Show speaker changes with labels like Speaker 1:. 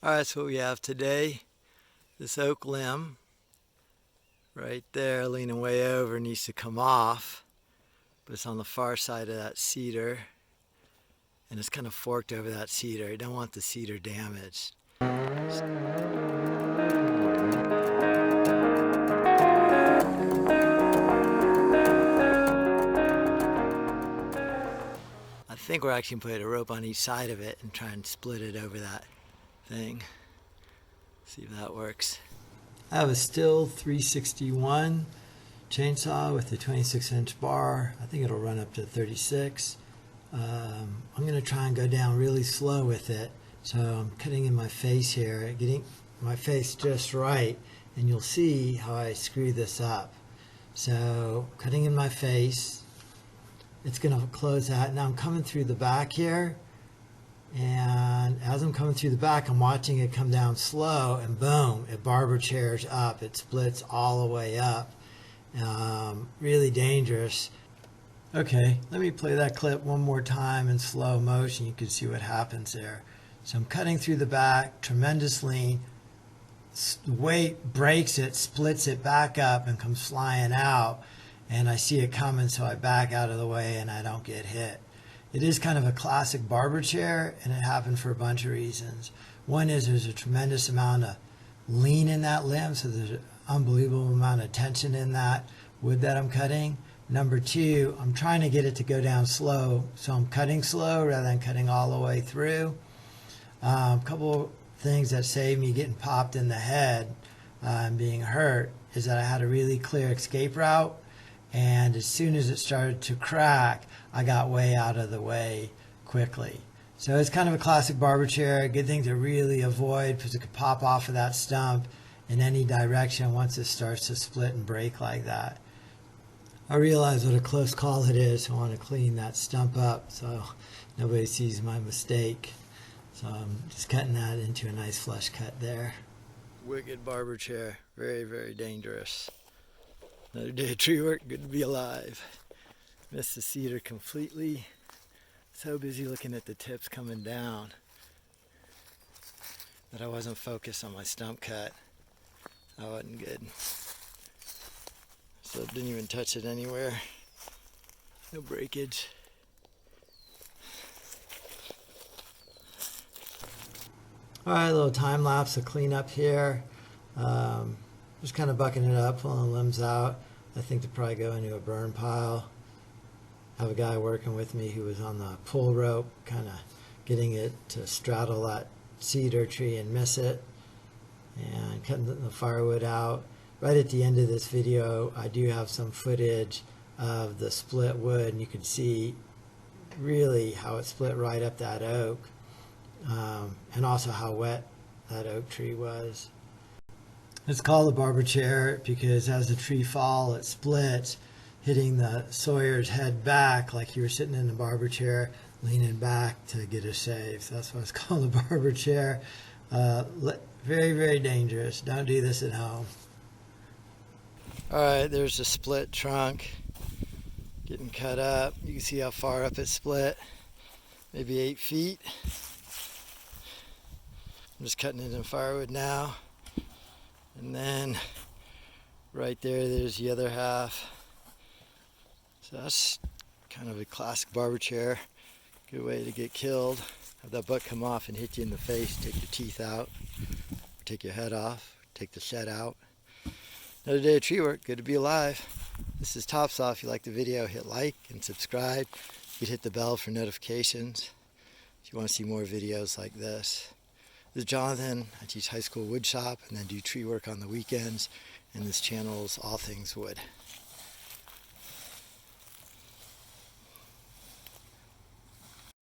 Speaker 1: Alright, so what we have today, this oak limb right there leaning way over needs to come off, but it's on the far side of that cedar and it's kind of forked over that cedar. You don't want the cedar damaged. I think we're actually going to put a rope on each side of it and try and split it over that thing. See if that works. I have a Stihl 361 chainsaw with a 26-inch bar. I think it'll run up to 36. I'm going to try and go down really slow with it. So I'm cutting in my face here, getting my face just right, and you'll see how I screw this up. So cutting in my face, it's going to close out. Now I'm coming through the back here, and as I'm coming through the back, I'm watching it come down slow, and boom, it barber chairs up. It splits all the way up. Really dangerous. Okay, let me play that clip one more time in slow motion. You can see what happens there. So I'm cutting through the back, tremendous lean. The weight breaks it, splits it back up, and comes flying out. And I see it coming, so I back out of the way and I don't get hit. It is kind of a classic barber chair, and it happened for a bunch of reasons. One is there's a tremendous amount of lean in that limb, so there's an unbelievable amount of tension in that wood that I'm cutting. Number two, I'm trying to get it to go down slow, so I'm cutting slow rather than cutting all the way through. A couple things that saved me getting popped in the head and being hurt is that I had a really clear escape route, and as soon as it started to crack, I got way out of the way quickly. So it's kind of a classic barber chair, a good thing to really avoid because it could pop off of that stump in any direction once it starts to split and break like that. I realize what a close call it is, so I want to clean that stump up so nobody sees my mistake. So I'm just cutting that into a nice flush cut there. Wicked barber chair, very, very dangerous. Another day of tree work, good to be alive. Missed the cedar completely. So busy looking at the tips coming down that I wasn't focused on my stump cut. That wasn't good. So didn't even touch it anywhere. No breakage. Alright, a little time lapse of cleanup here. Just kind of bucking it up, pulling limbs out. I think to probably go into a burn pile. I have a guy working with me who was on the pull rope, kind of getting it to straddle that cedar tree and miss it. And cutting the firewood out. Right at the end of this video, I do have some footage of the split wood, and you can see really how it split right up that oak, and also how wet that oak tree was. It's called a barber chair because as the tree falls, it splits, hitting the sawyer's head back like you were sitting in the barber chair, leaning back to get a shave. So that's why it's called a barber chair. Very, very dangerous. Don't do this at home. Alright, there's the split trunk getting cut up. You can see how far up it split. Maybe 8 feet. I'm just cutting it in firewood now. And then right there's the other half. So that's kind of a classic barber chair. Good way to get killed. Have that butt come off and hit you in the face, take your teeth out, or take your head off, take the shed out. Another day of tree work, good to be alive. This is TopSaw. If you like the video, hit like and subscribe. You can hit the bell for notifications if you want to see more videos like this. This is Jonathan. I teach high school wood shop and then do tree work on the weekends. And this channel is all things wood.